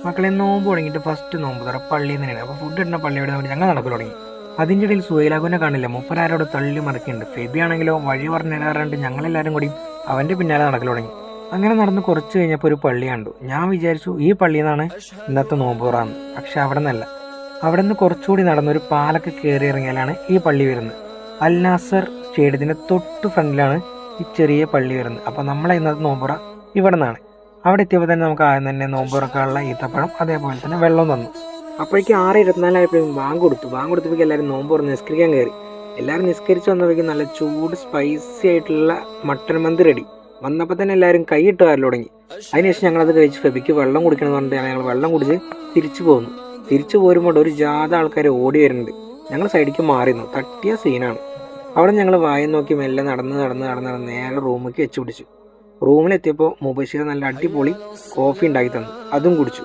മക്കളെ നോമ്പ് തുടങ്ങിയിട്ട് ഫസ്റ്റ് നോമ്പ് തുറ പള്ളിയിൽ തന്നെയാണ്. അപ്പോൾ ഫുഡ് ഇടുന്ന പള്ളിയോട് വേണ്ടി ഞങ്ങൾ നടക്കൽ തുടങ്ങി. അതിൻ്റെ ഇടയിൽ സുഹൈലാകുനെ കാണില്ല. മുപ്പനാരോട് തള്ളി മറിക്കുന്നുണ്ട്. ഫെബി ആണെങ്കിലോ വഴി പറഞ്ഞു തരാറുണ്ട്. ഞങ്ങളെല്ലാവരും കൂടി അവൻ്റെ പിന്നാലെ നടക്കൽ തുടങ്ങി. അങ്ങനെ നടന്ന് കുറച്ച് കഴിഞ്ഞപ്പോൾ ഒരു പള്ളി കണ്ടു. ഞാൻ വിചാരിച്ചു ഈ പള്ളിയിൽ നിന്നാണ് ഇന്നത്തെ നോമ്പ് തുറന്ന്. പക്ഷെ അവിടെ നിന്നല്ല. അവിടെ നിന്ന് കുറച്ചുകൂടി നടന്നൊരു പാലൊക്കെ കയറി ഇറങ്ങിയാലാണ് ഈ പള്ളി വരുന്നത്. അൽ നാസർ സ്റ്റേഡിയത്തിൻ്റെ തൊട്ട് ഫ്രണ്ടിലാണ് ഈ ചെറിയ പള്ളി വരുന്നത്. അപ്പോൾ നമ്മളെ ഇന്നത്തെ നോമ്പുറ ഇവിടെ നിന്നാണ്. അവിടെ എത്തിയപ്പോൾ തന്നെ നമുക്ക് ആദ്യം തന്നെ നോമ്പ് തുറക്കാനുള്ള ഈത്തപ്പഴം അതേപോലെ തന്നെ വെള്ളം തന്നു. അപ്പോഴേക്ക് 6:24 ബാങ്ക് കൊടുത്തു. ബാങ്ക് കൊടുത്തപ്പോഴേക്കും എല്ലാവരും നോമ്പ് തുറന്ന് നിസ്കരിക്കാൻ കയറി. എല്ലാവരും നിസ്കരിച്ച് വന്നപ്പോഴേക്കും നല്ല ചൂട് സ്പൈസി ആയിട്ടുള്ള മട്ടൻ മന്തി റെഡി. വന്നപ്പോൾ തന്നെ എല്ലാവരും കൈയിട്ട് വരൽ തുടങ്ങി. അതിനുശേഷം ഞങ്ങളത് കഴിച്ച് ഫെബിക്ക് വെള്ളം കുടിക്കണം എന്ന് പറഞ്ഞിട്ട് ഞങ്ങൾ വെള്ളം കുടിച്ച് തിരിച്ചു പോന്നു. തിരിച്ചു പോരുമ്പോൾ ഒരു ജാഥ ആൾക്കാർ ഓടി വരുന്നുണ്ട്. ഞങ്ങൾ സൈഡിലേക്ക് മാറിയിരുന്നു. തട്ടിയ സീനാണ്. അവിടെ ഞങ്ങൾ വായി നോക്കി മെല്ലെ നടന്ന് നേരെ റൂമിലേക്ക് വെച്ച് പിടിച്ചു. റൂമിലെത്തിയപ്പോൾ മുബഷീർ നല്ല അടിപൊളി കോഫി ഉണ്ടാക്കി തന്നു. അതും കുടിച്ചു.